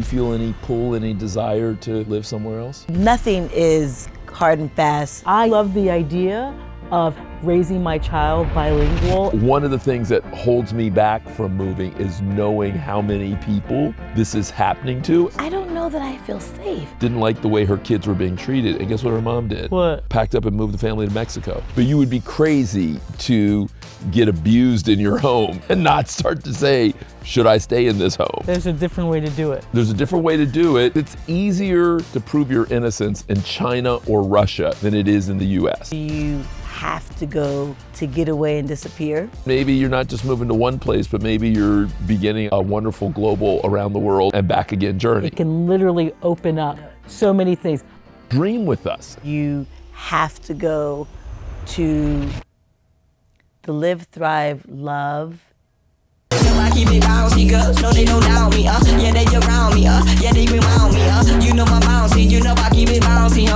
you feel any pull, any desire to live somewhere else? Nothing is hard and fast. I love the idea of raising my child bilingual. One of the things that holds me back from moving is knowing how many people this is happening to. I don't know that I feel safe. Didn't like the way her kids were being treated, and guess what her mom did? What? Packed up and moved the family to Mexico. But you would be crazy to get abused in your home and not start to say, should I stay in this home? There's a different way to do it. There's a different way to do it. It's easier to prove your innocence in China or Russia than it is in the US. You have to go to get away and disappear. Maybe you're not just moving to one place, but maybe you're beginning a wonderful global around the world and back again journey. It can literally open up so many things. Dream with us. You have to go to the live, thrive, love. I keep it bouncy, girls know they don't doubt me, yeah, they around me, yeah, they remind me, you know my bouncy, you know I keep it bouncy,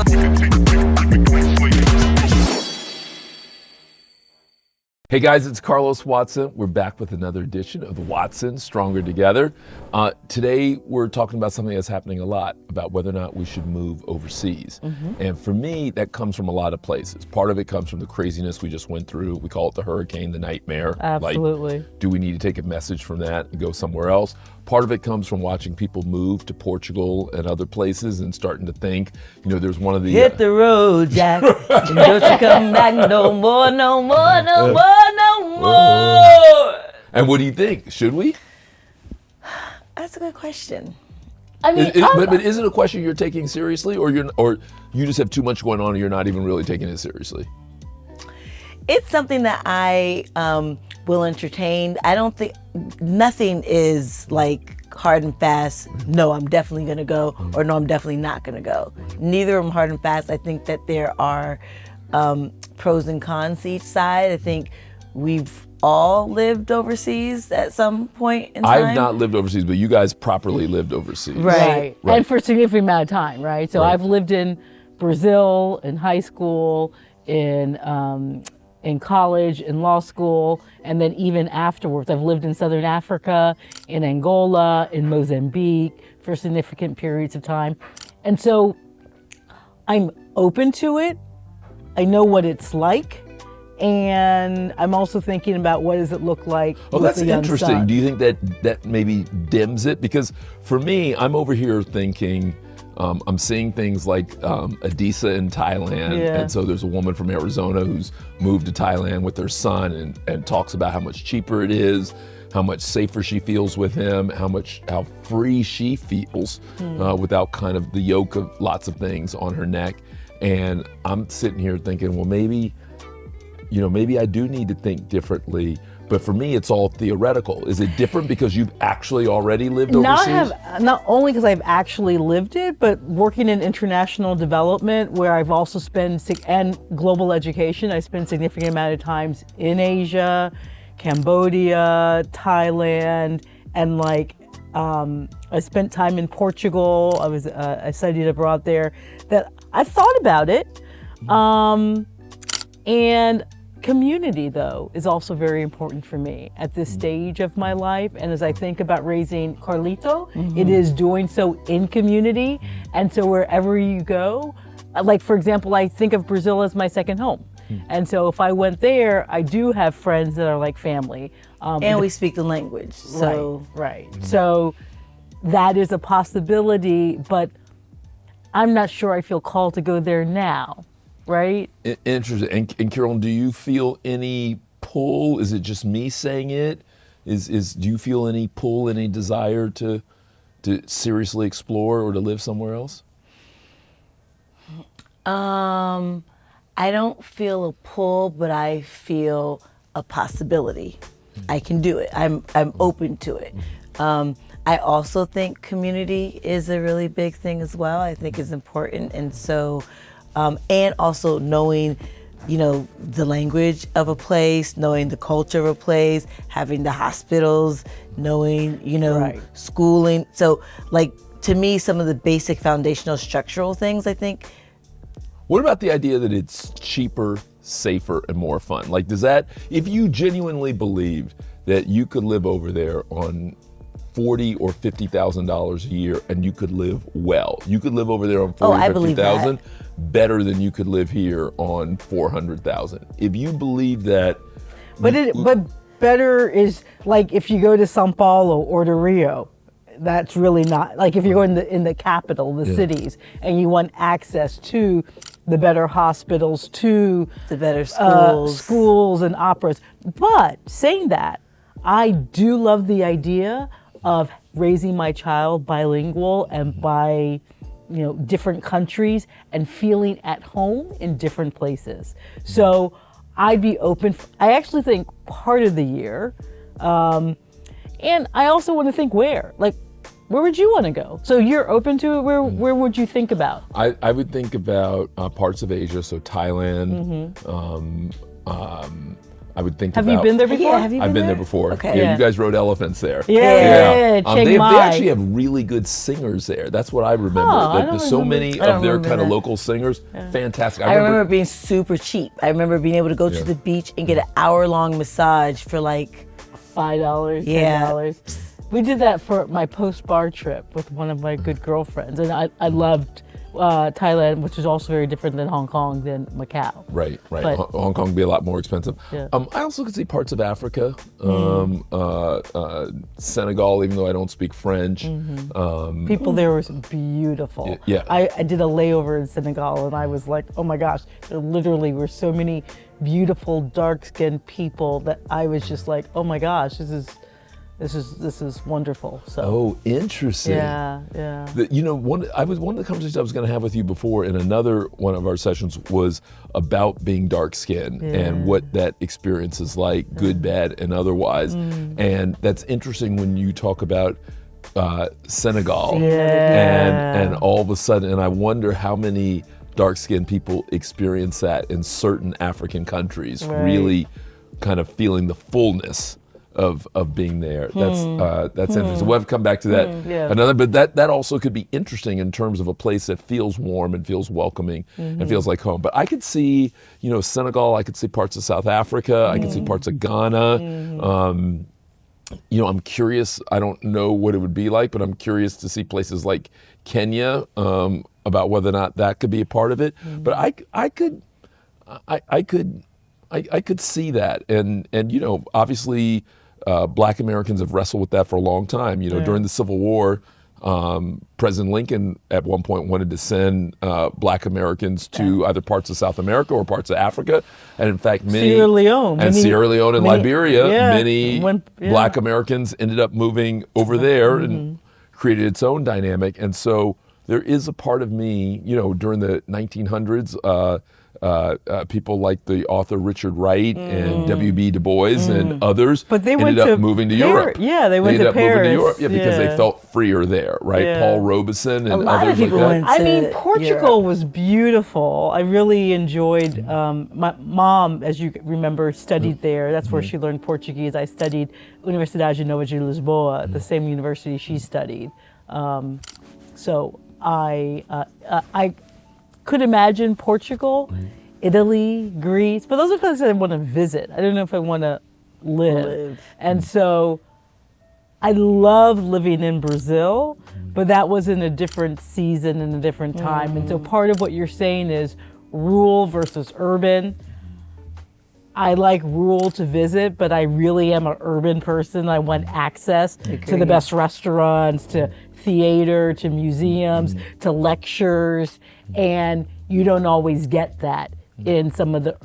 Hey guys, it's Carlos Watson. We're back with another edition of the Watson Stronger Together. Today we're talking about something that's happening a lot, about whether or not we should move overseas. And for me, that comes from a lot of places. Part of it comes from the craziness we just went through. We call it the hurricane, the nightmare. Absolutely. Like, do we need to take a message from that and go somewhere else? Part of it comes from watching people move to Portugal and other places and starting to think, you know, there's one of the... Hit the road, Jack, and don't you come back no more, no more, no more, no more. And what do you think? Should we? That's a good question. I mean, But is it a question you're taking seriously, or you just have too much going on and you're not even really taking it seriously? It's something that I will entertain. I don't think, nothing is like hard and fast, no, I'm definitely gonna go, or no, I'm definitely not gonna go. Neither of them hard and fast. I think that there are pros and cons to each side. I think we've all lived overseas at some point in time. I've not lived overseas, but you guys properly lived overseas. Right. And for a significant amount of time, right? So Right. I've lived in Brazil, in high school, in college, in law school, and then even afterwards. I've lived in Southern Africa, in Angola, in Mozambique for significant periods of time. And so I'm open to it. I know what it's like. And I'm also thinking about what does it look like Oh, with that's a young interesting. son. Do you think that maybe dims it? Because for me, I'm over here thinking, I'm seeing things like Adisa in Thailand, Yeah. and so there's a woman from Arizona who's moved to Thailand with her son and talks about how much cheaper it is, how much safer she feels with him, how free she feels without kind of the yoke of lots of things on her neck. And I'm sitting here thinking, well, maybe I do need to think differently. But for me, it's all theoretical. Is it different because you've actually already lived overseas? Not only because I've actually lived it, but working in international development, where I've also and global education. I spent a significant amount of times in Asia, Cambodia, Thailand, and I spent time in Portugal. I studied abroad there. That I've thought about it, and community, though, is also very important for me at this stage of my life. And as I think about raising Carlito, it is doing so in community. And so wherever you go, like, for example, I think of Brazil as my second home. And so if I went there, I do have friends that are like family. And we speak the language, so. Right. So that is a possibility, but I'm not sure I feel called to go there now. Right? Interesting. And Carolyn, do you feel any pull? Is it just me saying it? Do you feel any pull, any desire to seriously explore or to live somewhere else? I don't feel a pull, but I feel a possibility. I can do it. I'm open to it. I also think community is a really big thing as well. I think is important, and so. And also knowing, the language of a place, knowing the culture of a place, having the hospitals, knowing, Right. schooling. So, to me, some of the basic foundational structural things, I think. What about the idea that it's cheaper, safer, and more fun? Like, if you genuinely believed that you could live over there on $40,000 or $50,000 a year, and you could live well. You could live over there on I 40,000 or believe 50,000 better than you could live here on 400,000. If you believe that, But better is like if you go to Sao Paulo or to Rio, that's really not like if you go in the capital, the cities, and you want access to the better hospitals, to The better schools and operas. But saying that, I do love the idea of raising my child bilingual and by different countries and feeling at home in different places. So I'd be open. I actually think part of the year, and I also want to think where would you want to go? So you're open to it. Where would you think about? I would think about parts of Asia, so Thailand. I would think Have about. you been there before? Yeah, have you I've been there there? before. Okay. Yeah, you guys rode elephants there. Yeah. Chiang They Mai. actually have really good singers there. That's what I remember. I That don't there's so remember. many I don't of their remember kind of that. local singers. Fantastic. I remember it being super cheap. I remember being able to go to the beach and get an hour-long massage for like $5, Yeah. $10. We did that for my post-bar trip with one of my good girlfriends, and I loved Thailand, which is also very different than Hong Kong than Macau. Right. But- Hong Kong would be a lot more expensive. Yeah. I also could see parts of Africa, Senegal, even though I don't speak French. People there was beautiful. Yeah. I did a layover in Senegal, and I was like, oh my gosh, there literally were so many beautiful dark-skinned people that I was just like, oh my gosh, this is wonderful. So Oh, interesting. yeah. One of the conversations I was going to have with you before in another one of our sessions was about being dark skinned and what that experience is like, good, bad, and otherwise. And that's interesting when you talk about Senegal and all of a sudden, and I wonder how many dark skinned people experience that in certain African countries, really kind of feeling the fullness of being there. That's interesting. We'll have to come back to that but that also could be interesting in terms of a place that feels warm and feels welcoming and feels like home. But I could see, Senegal, I could see parts of South Africa, I could see parts of Ghana. I'm curious, I don't know what it would be like, but I'm curious to see places like Kenya, about whether or not that could be a part of it. But I could see that, and obviously, Black Americans have wrestled with that for a long time. During the Civil War, President Lincoln at one point wanted to send Black Americans to either parts of South America or parts of Africa, and in fact, Sierra Leone and Liberia, many went. Black Americans ended up moving over there and created its own dynamic. And so there is a part of me, during the 1900s. People like the author Richard Wright and W.B. Du Bois and others, But they ended went up to moving to Paris. Europe. Yeah, they went ended to up moving Paris. to Europe, because they Yeah. felt freer there, right? Yeah. Paul Robeson and lot of others like people that. went I to mean, Portugal Europe. was beautiful. I really enjoyed. My mom, as you remember, studied there. That's where she learned Portuguese. I studied Universidade Nova de Lisboa, the same university she studied. So I could imagine Portugal, Italy, Greece, but those are places I want to visit. I don't know if I want to live. And so I love living in Brazil, but that was in a different season and a different time. And so part of what you're saying is rural versus urban. I like rural to visit, but I really am an urban person. I want access to the best restaurants, to theater, to museums, to lectures, and you don't always get that in some of the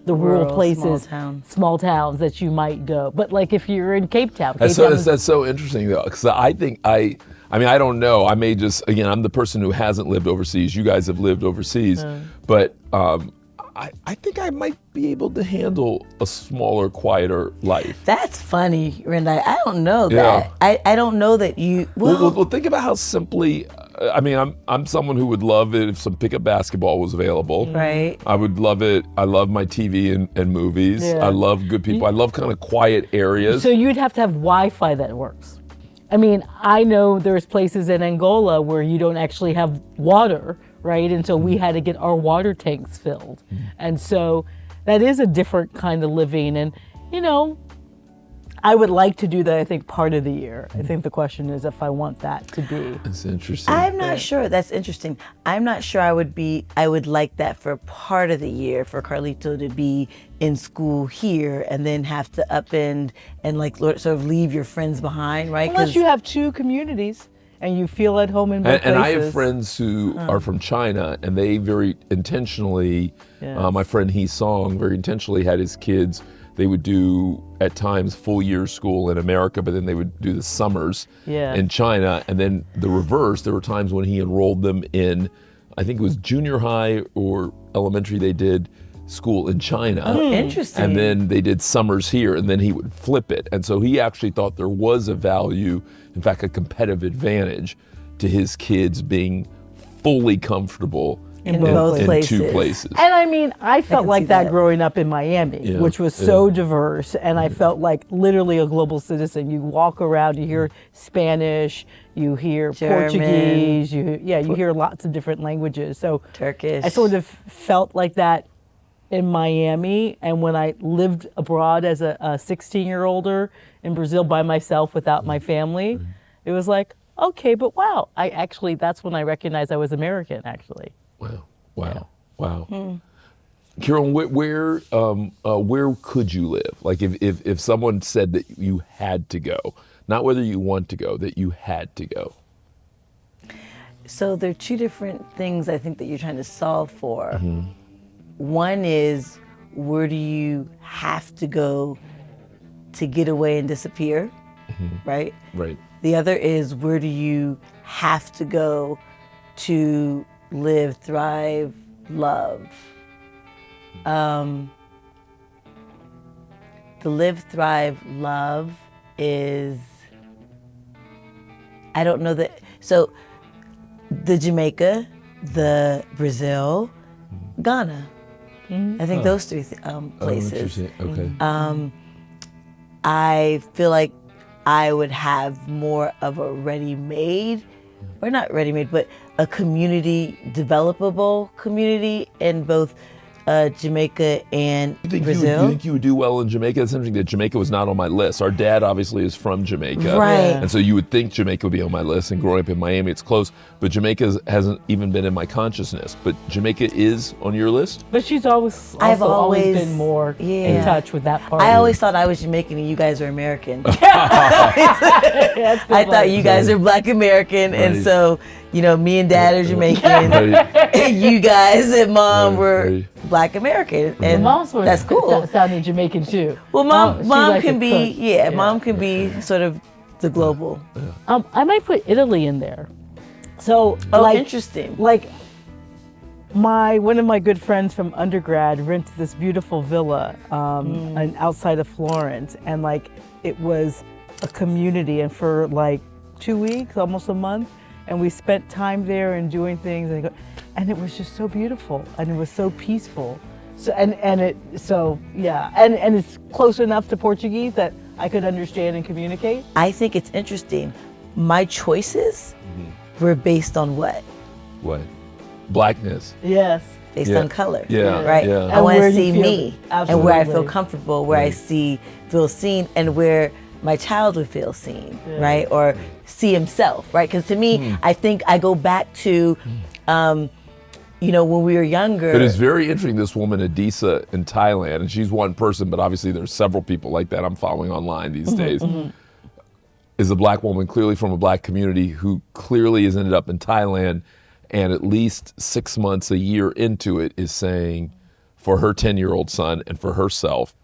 rural places, small towns that you might go. But like if you're in Cape Town, That's so interesting though, because I think I don't know. I may just, again, I'm the person who hasn't lived overseas. You guys have lived overseas, but I think I might be able to handle a smaller, quieter life. That's funny, Renda. I don't know that. I don't know that you. Well, think about how simply. I'm someone who would love it if some pickup basketball was available. Right. I would love it. I love my TV and movies. Yeah. I love good people. I love kind of quiet areas. So you'd have to have Wi-Fi that works. I mean, I know there's places in Angola where you don't actually have water, right? And so we had to get our water tanks filled. And so that is a different kind of living. And, I would like to do that, I think, part of the year. I think the question is if I want that to be. That's interesting. I'm not sure. That's interesting. I'm not sure I would like that for part of the year for Carlito to be in school here and then have to upend and like sort of leave your friends behind, right? Unless you have two communities and you feel at home in both And I places. have friends who are from China, and they very intentionally, Yes. my friend He Song very intentionally had his kids, they would do at times full year school in America, but then they would do the summers Yeah. in China. And then the reverse, there were times when he enrolled them in, I think it was junior high or elementary, they did school in China. Oh, interesting. And then they did summers here, and then he would flip it. And so he actually thought there was a value, in fact, a competitive advantage to his kids being fully comfortable In both in places. two places. And I mean, I felt can like see that that. growing up in Miami, Yeah, which was so diverse, and I felt like literally a global citizen. You walk around, you hear Spanish, you hear German. Portuguese, you hear lots of different languages. So Turkish. I sort of felt like that in Miami, and when I lived abroad as a 16-year-older in Brazil by myself without my family, it was like, okay, but wow, that's when I recognized I was American, actually. Wow. Carolyn, where could you live? Like if someone said that you had to go, not whether you want to go, that you had to go. So there are two different things I think that you're trying to solve for. One is, where do you have to go to get away and disappear, right? Right. The other is, where do you have to go to live, thrive, love? The live, thrive, love is, I don't know that, so the Jamaica, the Brazil, Ghana. I think those three places. Okay. I feel like I would have more of a ready-made, or not ready-made, but a community, developable community in both Jamaica and Brazil. You think you would do well in Jamaica? It's interesting that Jamaica was not on my list. Our dad obviously is from Jamaica. Right. And so you would think Jamaica would be on my list, and growing up in Miami, it's close. But Jamaica hasn't even been in my consciousness. But Jamaica is on your list? But she's always I've always always- been more in yeah. touch with that part. I always thought I was Jamaican and you guys were American. That's I thought you guys are Black American, Right. and so, you know, me and Dad are Jamaican, Right. and you guys and Mom Right, were right. Black American, and Mom's was that's cool. sounding Jamaican too. Well, she mom liked can to be, cook. yeah, Mom can be sort of the global. I might put Italy in there. So, Oh, like, interesting. Like, one of my good friends from undergrad rented this beautiful villa outside of Florence, and like it was a community, and for like 2 weeks, almost a month, and we spent time there and doing things, and it was just so beautiful, and it was so peaceful. So and it's close enough to Portuguese that I could understand and communicate. I think it's interesting. My choices were based on what? What? Blackness. Yes. Based Yeah. on color. Yeah, Right. yeah. I And want where to you see feel- me and where I feel Absolutely. comfortable, where I feel seen, and where my child would feel seen, right? Or see himself, right? Because to me, I think I go back to, you know, when we were younger. But it's very interesting, this woman, Adisa, in Thailand, and she's one person, but obviously there's several people like that I'm following online these days, is a Black woman, clearly from a Black community, who clearly has ended up in Thailand, and at least 6 months, a year into it, is saying, for her 10-year-old son and for herself,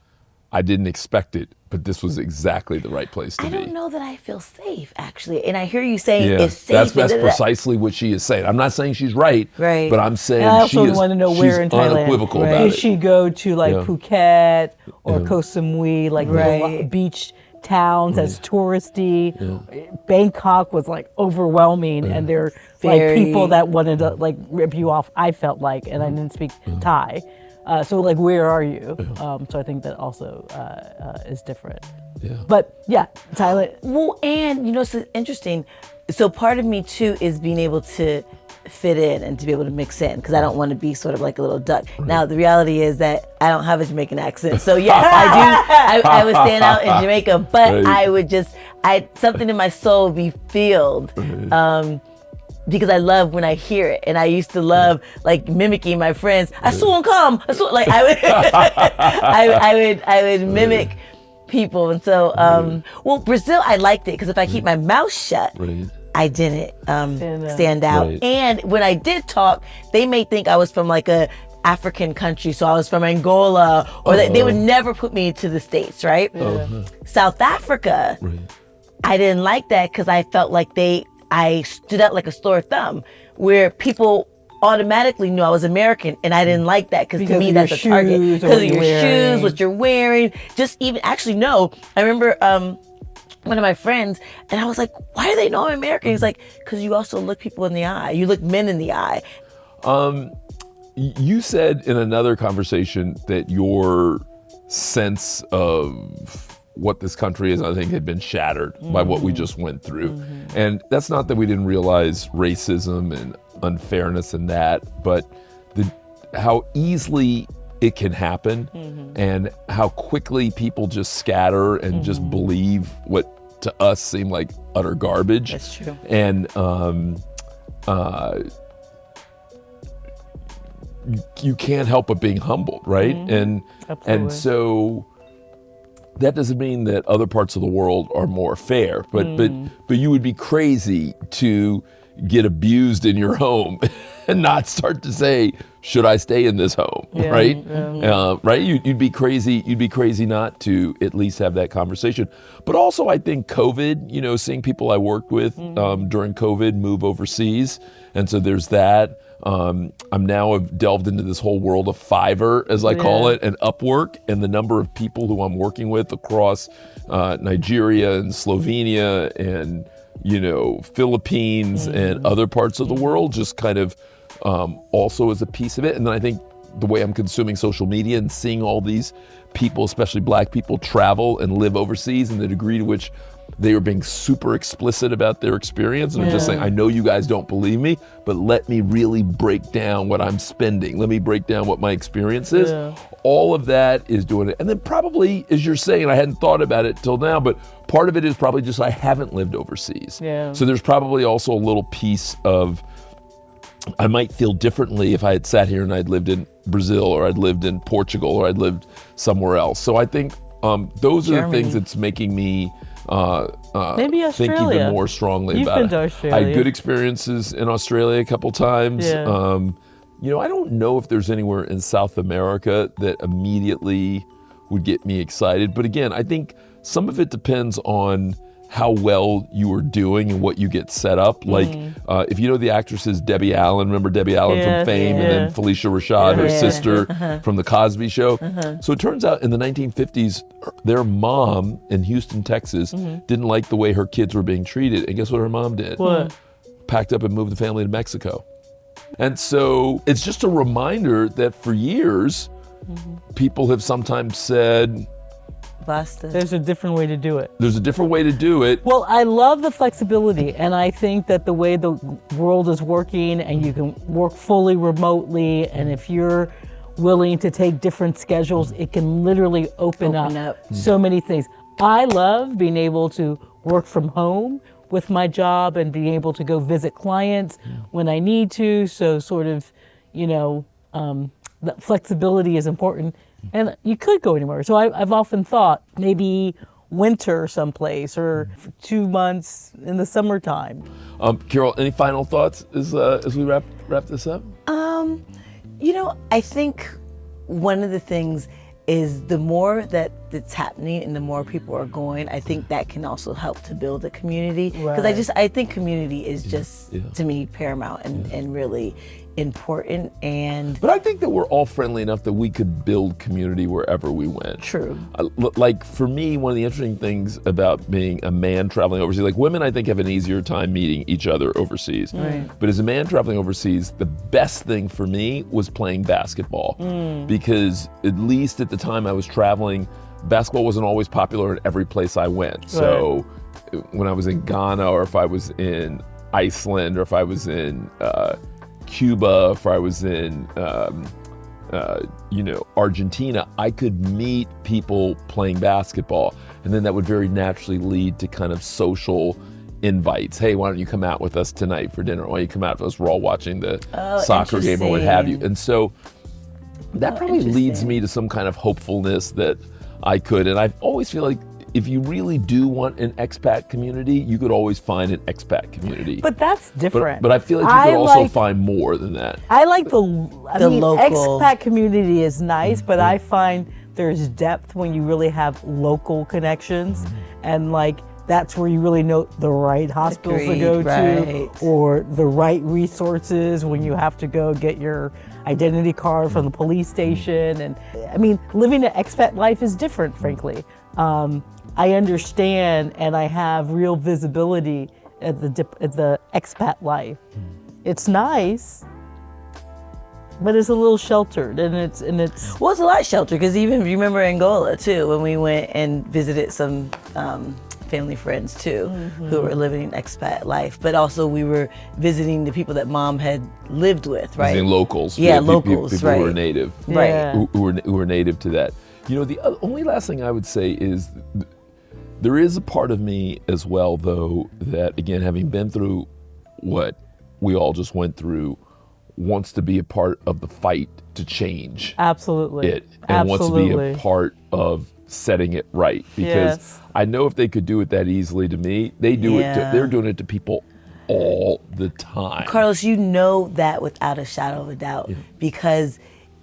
I didn't expect it, but this was exactly the right place to I be. don't know that I feel safe, actually. And I hear you saying Yeah, it's safe. that's precisely what she is saying. I'm not saying she's right, Right. but I'm saying And I also she is want to know she's where in Thailand. unequivocal about Did it. she go to like Yeah. Phuket or Koh Samui, like Right. the beach towns as touristy? Bangkok was like overwhelming, and there are like Very. people that wanted to like rip you off. I felt like, and I didn't speak Thai. So like, where are you? So I think that also is different. Yeah. But yeah, Thailand. Well, and you know, it's interesting. So part of me too is being able to fit in and to be able to mix in, because I don't want to be sort of like a little duck. Now, the reality is that I don't have a Jamaican accent. So yes, I do. I would stand out in Jamaica, but I would just, something in my soul would be filled. Because I love when I hear it, and I used to love like mimicking my friends. I saw him come. Like I would, I would mimic people, and so well, Brazil, I liked it because if I keep my mouth shut, I didn't stand out. And when I did talk, they may think I was from like a African country, so I was from Angola, or they would never put me to the States, right? South Africa, I didn't like that because I felt like I stood out like a sore thumb, where people automatically knew I was American, and I didn't like that because to me that's a target. Because of your shoes, what you're wearing, just even actually no. I remember one of my friends, and I was like, "Why do they know I'm American?" He's like, "Because you also look people in the eye. You look men in the eye." You said in another conversation that your sense of what this country is, I think, had been shattered by what we just went through. And that's not that we didn't realize racism and unfairness in that, but how easily it can happen and how quickly people just scatter and just believe what to us seem like utter garbage. That's true. And you can't help but being humbled, right? And so that doesn't mean that other parts of the world are more fair, but you would be crazy to get abused in your home and not start to say, should I stay in this home, right? Right? You'd be crazy. You'd be crazy not to at least have that conversation. But also, I think COVID, seeing people I worked with during COVID move overseas, and so there's that. I'm now have delved into this whole world of Fiverr, as I call it, and Upwork, and the number of people who I'm working with across Nigeria and Slovenia and Philippines and other parts of the world, just kind of also as a piece of it. And then I think the way I'm consuming social media and seeing all these people, especially Black people, travel and live overseas, and the degree to which they were being super explicit about their experience and just saying, I know you guys don't believe me, but let me really break down what I'm spending. Let me break down what my experience is. All of that is doing it. And then probably, as you're saying, I hadn't thought about it till now, but part of it is probably just I haven't lived overseas. So there's probably also a little piece of, I might feel differently if I had sat here and I'd lived in Brazil, or I'd lived in Portugal, or I'd lived somewhere else. So I think those are the things that's making me maybe think even more strongly about it. To Australia. I had good experiences in Australia a couple times. I don't know if there's anywhere in South America that immediately would get me excited. But again, I think some of it depends on how well you are doing and what you get set up. Like, if you know the actresses Debbie Allen, remember Debbie Allen from Fame, and then Felicia Rashad, her sister from The Cosby Show. So it turns out in the 1950s, their mom in Houston, Texas, didn't like the way her kids were being treated. And guess what her mom did? What? Packed up and moved the family to Mexico. And so it's just a reminder that for years, people have sometimes said, there's a different way to do it. There's a different way to do it. Well, I love the flexibility, and I think that the way the world is working, and you can work fully remotely, and if you're willing to take different schedules, it can literally open up so many things. I love being able to work from home with my job and being able to go visit clients when I need to. So sort of, the flexibility is important. And you could go anywhere. So I've often thought maybe winter someplace, or 2 months in the summertime. Carol, any final thoughts as we wrap this up? I think one of the things is the more that's happening and the more people are going, I think that can also help to build a community. Because I think community is just, to me, paramount and really important. But I think that we're all friendly enough that we could build community wherever we went. True. Like for me, one of the interesting things about being a man traveling overseas, like women I think have an easier time meeting each other overseas. But as a man traveling overseas, the best thing for me was playing basketball. Because at least at the time I was traveling, basketball wasn't always popular in every place I went. So when I was in Ghana, or if I was in Iceland, or if I was in Cuba, if I was in, Argentina, I could meet people playing basketball. And then that would very naturally lead to kind of social invites. Hey, why don't you come out with us tonight for dinner? Why don't you come out with us? We're all watching the soccer game or what have you. And so that probably leads me to some kind of hopefulness that I could. And I always feel like if you really do want an expat community, you could always find an expat community. But that's different. But I feel like you could also find more than that. I like the local. Expat community is nice, but I find there's depth when you really have local connections, and like that's where you really know the right hospitals to go to, or the right resources when you have to go get your identity card from the police station. And I mean, living an expat life is different, frankly. I understand, and I have real visibility at the expat life. It's nice, but it's a little sheltered, and it's. Well, it's a lot sheltered because even if you remember Angola too, when we went and visited some family friends too, who were living an expat life, but also we were visiting the people that mom had lived with, right? Visiting locals. Yeah, locals, people right? Who were native, right? Who were native to that. You know, the only last thing I would say is there is a part of me as well, though, that again, having been through what we all just went through, wants to be a part of the fight to change Absolutely. it, and wants to be a part of setting it right. Because I know if they could do it that easily to me, they do it. They're doing it to people all the time. Carlos, you know that without a shadow of a doubt, because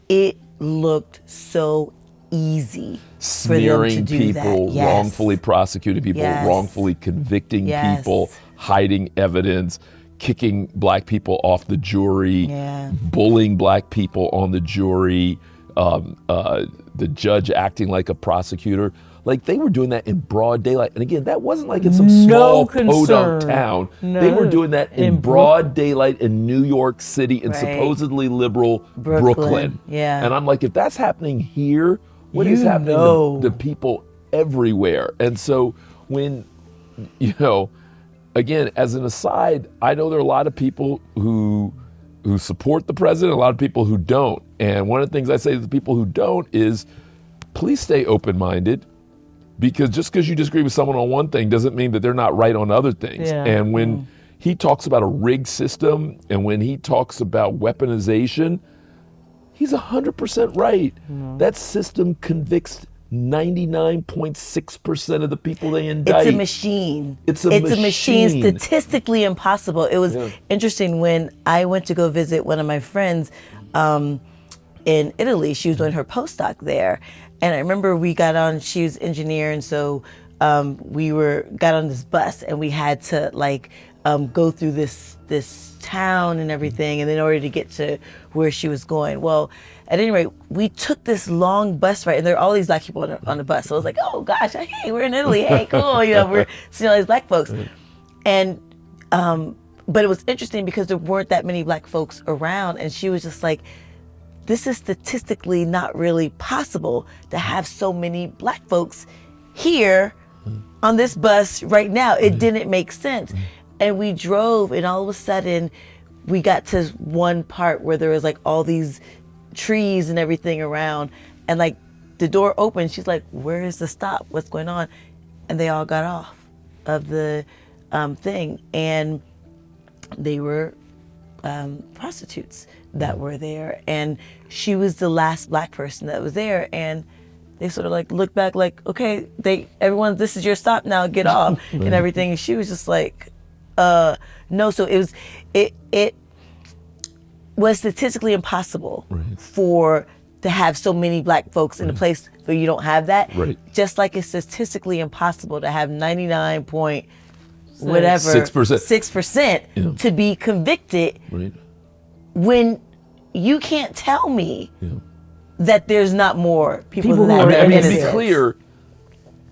it looked so easy smearing for them to do people, that. wrongfully prosecuting people, wrongfully convicting people, hiding evidence, kicking black people off the jury, bullying black people on the jury, the judge acting like a prosecutor. Like, they were doing that in broad daylight. And again, that wasn't like in some small podunk town. They were doing that in broad daylight in New York City, in supposedly liberal Brooklyn. And I'm like, if that's happening here, what is happening to people everywhere? And so when, again, as an aside, I know there are a lot of people who support the president, a lot of people who don't. And one of the things I say to the people who don't is, please stay open-minded, because just because you disagree with someone on one thing doesn't mean that they're not right on other things. And when he talks about a rigged system, and when he talks about weaponization, he's 100% right. That system convicts 99.6% of the people they indict. It's a machine. It's a machine. Statistically impossible. It was interesting when I went to go visit one of my friends in Italy. She was doing her postdoc there. And I remember we got on, she was an engineer, and so we got on this bus, and we had to go through this town and everything, and in order to get to where she was going. Well, at any rate, we took this long bus ride, and there were all these black people on the bus. So I was like, oh gosh, hey, we're in Italy, hey, cool, we're seeing all these black folks. And but it was interesting because there weren't that many black folks around, and she was just like, this is statistically not really possible to have so many black folks here on this bus right now. It didn't make sense. And we drove, and all of a sudden we got to one part where there was all these trees and everything around, and the door opened. She's like, where is the stop? What's going on? And they all got off of the thing, and they were prostitutes that were there, and she was the last black person that was there. And they sort of looked back okay, everyone, this is your stop now, get off and everything. And she was just like, no. So it was statistically impossible to have so many black folks in a place where you don't have that. Just like it's statistically impossible to have 6% to be convicted when you can't tell me that there's not more people than that. I mean, to be clear,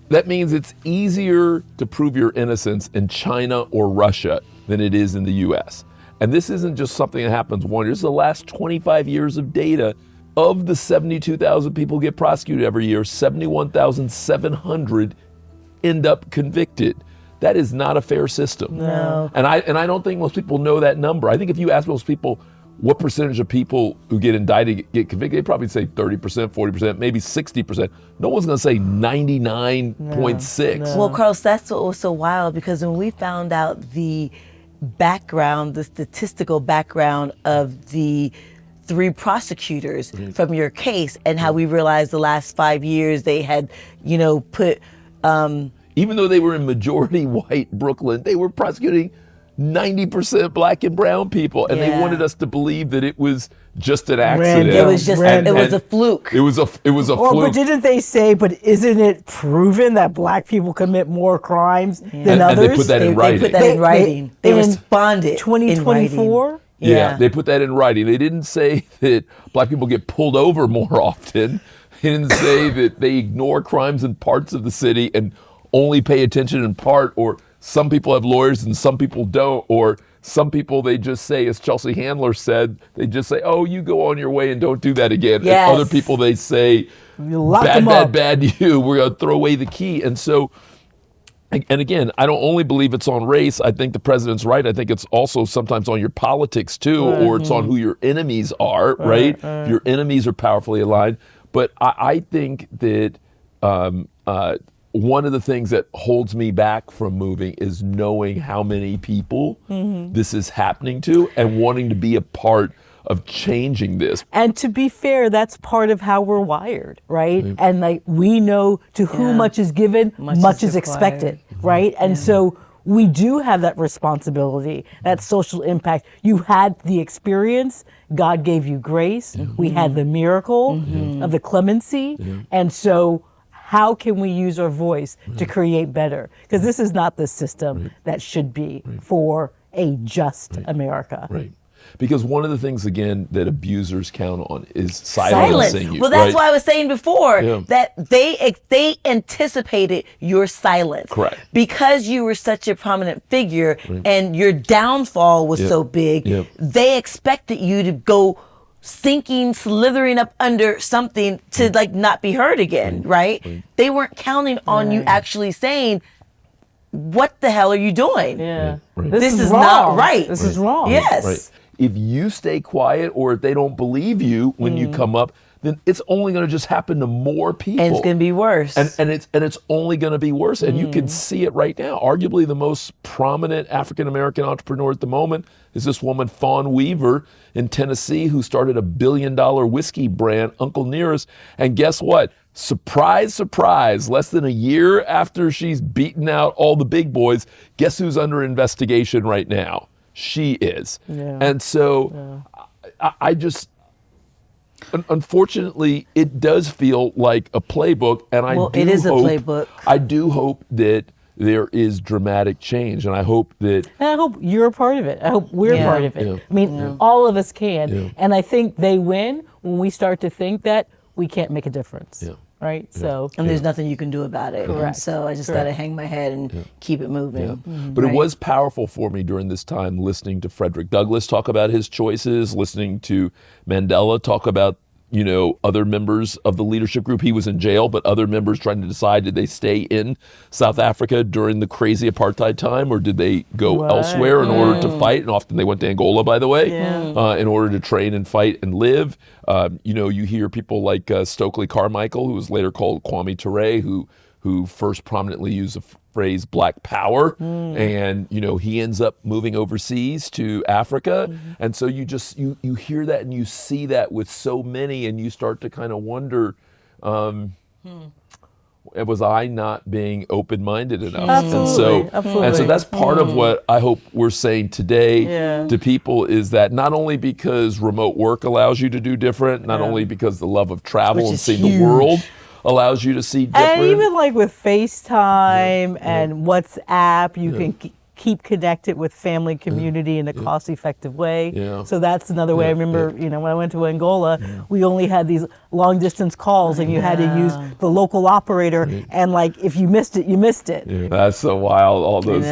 that means it's easier to prove your innocence in China or Russia than it is in the US. And this isn't just something that happens one year. This is the last 25 years of data. Of the 72,000 people who get prosecuted every year, 71,700 end up convicted. That is not a fair system. No. And I don't think most people know that number. I think if you ask most people, what percentage of people who get indicted get convicted? They probably say 30%, 40%, maybe 60%. No one's going to say 99.6. Well, Carlos, that's what was so wild, because when we found out the background, the statistical background of the 3 prosecutors from your case, and how we realized the last 5 years they had, put. Even though they were in majority white Brooklyn, they were prosecuting 90% black and brown people, and they wanted us to believe that it was just an accident. It was just, it was a fluke. It was a fluke. But didn't they say, but isn't it proven that black people commit more crimes than others? And they put that in writing. They put that in writing. They responded 2024? Yeah, they put that in writing. They didn't say that black people get pulled over more often. They didn't say that they ignore crimes in parts of the city and only pay attention in part, or some people have lawyers and some people don't, or some people, they just say, as Chelsea Handler said, they just say, oh, you go on your way and don't do that again. Yes. And other people, they say, bad, you, we're going to throw away the key. And so, and again, I don't only believe it's on race. I think the president's right. I think it's also sometimes on your politics too, or it's on who your enemies are, right? Your enemies are powerfully aligned. But I think that one of the things that holds me back from moving is knowing how many people this is happening to and wanting to be a part of changing this. And to be fair, that's part of how we're wired, right? And like, we know to whom much is given, much is expected, right? And so we do have that responsibility, that social impact. You had the experience, God gave you grace, we had the miracle of the clemency, and so how can we use our voice to create better? Because this is not the system that should be for a just America. Right. Because one of the things, again, that abusers count on is silencing you. Well, that's why I was saying before that they anticipated your silence. Correct. Because you were such a prominent figure and your downfall was so big, they expected you to go sinking, slithering up under something to like not be heard again, right? They weren't counting on you actually saying, what the hell are you doing? This is not right. This is wrong. Yes. If you stay quiet, or if they don't believe you when you come up, then it's only going to just happen to more people. And it's going to be worse. And it's only going to be worse. And you can see it right now. Arguably the most prominent African-American entrepreneur at the moment is this woman, Fawn Weaver, in Tennessee, who started a $1 billion whiskey brand, Uncle Nearest. And guess what? Surprise, surprise, less than a year after she's beaten out all the big boys, guess who's under investigation right now? She is. And so I just, unfortunately, it does feel like a playbook, and it is a playbook. I do hope that there is dramatic change, and I hope that. And I hope you're a part of it. I hope we're part of it. I mean, all of us can. And I think they win when we start to think that we can't make a difference. Right? So, and there's nothing you can do about it. Correct. So I just got to hang my head and keep it moving. But it was powerful for me during this time listening to Frederick Douglass talk about his choices, listening to Mandela talk about, other members of the leadership group. He was in jail, but other members trying to decide, did they stay in South Africa during the crazy apartheid time, or did they go elsewhere in order to fight? And often they went to Angola, by the way, in order to train and fight and live. You hear people like Stokely Carmichael, who was later called Kwame Ture, who first prominently used the phrase Black Power, and he ends up moving overseas to Africa, and so you hear that and you see that with so many, and you start to kind of wonder, was I not being open-minded enough? Absolutely. And so that's part of what I hope we're saying today to people, is that not only because remote work allows you to do different, not only because the love of travel and seeing the world allows you to see different. And even like with FaceTime and WhatsApp, you can keep connected with family, community in a cost-effective way. So that's another way. I remember, when I went to Angola, we only had these long-distance calls, and you had to use the local operator, and like if you missed it, you missed it. That's so wild, all those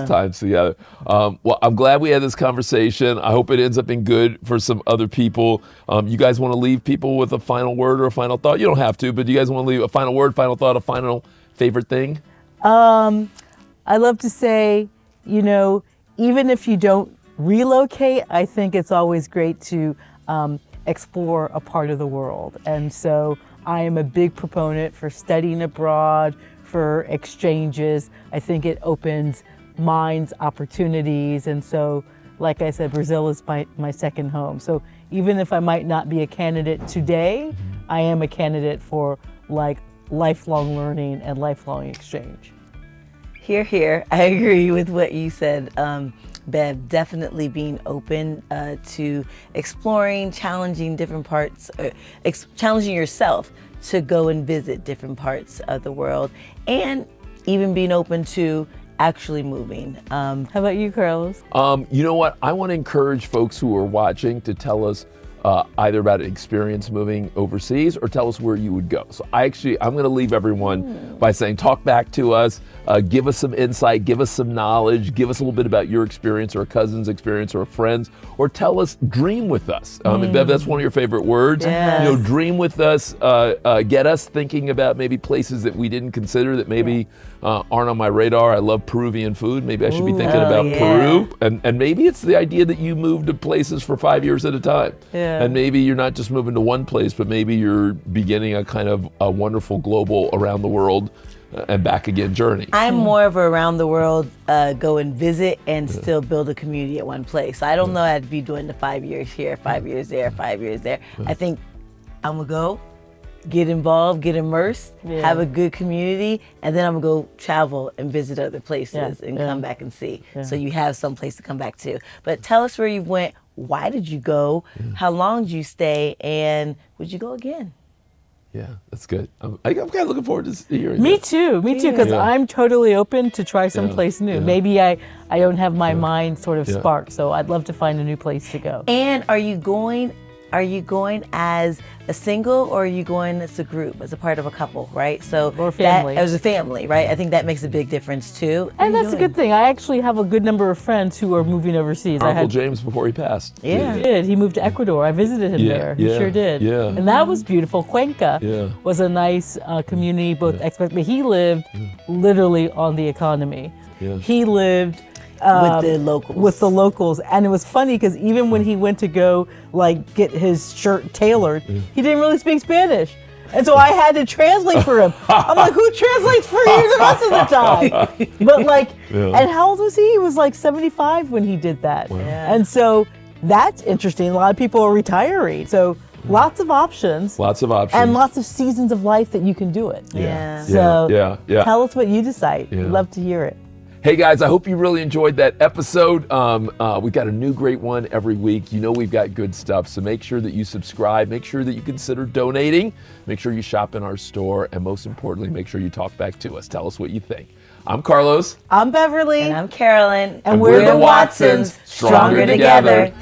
times together. Well, I'm glad we had this conversation. I hope it ends up being good for some other people. You guys want to leave people with a final word or a final thought? You don't have to, but do you guys want to leave a final word, final thought, a final favorite thing? I love to say, even if you don't relocate, I think it's always great to explore a part of the world. And so I am a big proponent for studying abroad, for exchanges. I think it opens minds, opportunities. And so, like I said, Brazil is my second home. So even if I might not be a candidate today, I am a candidate for like lifelong learning and lifelong exchange. Hear, hear. I agree with what you said, Bev. Definitely being open to exploring, challenging different parts, challenging yourself to go and visit different parts of the world, and even being open to actually moving. How about you, Carlos? You know what? I want to encourage folks who are watching to tell us either about an experience moving overseas or tell us where you would go. So I'm going to leave everyone by saying, talk back to us, give us some insight, give us some knowledge, give us a little bit about your experience or a cousin's experience or a friend's, or tell us, dream with us. And Bev, that's one of your favorite words. Yes. You know, dream with us, get us thinking about maybe places that we didn't consider that maybe aren't on my radar. I love Peruvian food. Maybe I should be thinking about Peru. And maybe it's the idea that you move to places for 5 years at a time. Yeah. And maybe you're not just moving to one place, but maybe you're beginning a kind of a wonderful global around the world and back again journey. I'm more of a around the world, go and visit and still build a community at one place. So I don't know I'd be doing the 5 years here, 5 years there, 5 years there. I think I'm gonna go, get involved, get immersed, have a good community, and then I'm gonna go travel and visit other places and come back and see. So you have some place to come back to. But tell us where you went, why did you go, how long did you stay, and would you go again? Yeah, that's good. I'm kind of looking forward to hearing Me that. too, because I'm totally open to try someplace new. Maybe I don't have my mind sort of sparked, so I'd love to find a new place to go. And are you going as a single, or are you going as a group, as a part of a couple, right? So Or family. That, as a family, right? I think that makes a big difference too. And that's a good thing. I actually have a good number of friends who are moving overseas. Uncle James before he passed. Yeah. He did. He moved to Ecuador. I visited him there. He sure did. Yeah. And that was beautiful. Cuenca Yeah. was a nice community, both expat, but he lived literally on the economy. Yeah. He lived With the locals. With the locals. And it was funny because even when he went to go like get his shirt tailored, he didn't really speak Spanish. And so I had to translate for him. I'm like, who translates for you the rest of the time? But like, and how old was he? He was like 75 when he did that. Yeah. And so that's interesting. A lot of people are retiring. So lots of options. Lots of options. And lots of seasons of life that you can do it. Yeah. So Yeah. tell us what you decide. Yeah. We'd love to hear it. Hey guys, I hope you really enjoyed that episode. We've got a new great one every week. You know we've got good stuff, so make sure that you subscribe. Make sure that you consider donating. Make sure you shop in our store. And most importantly, make sure you talk back to us. Tell us what you think. I'm Carlos. I'm Beverly. And I'm Carolyn. And we're the Watsons, stronger together.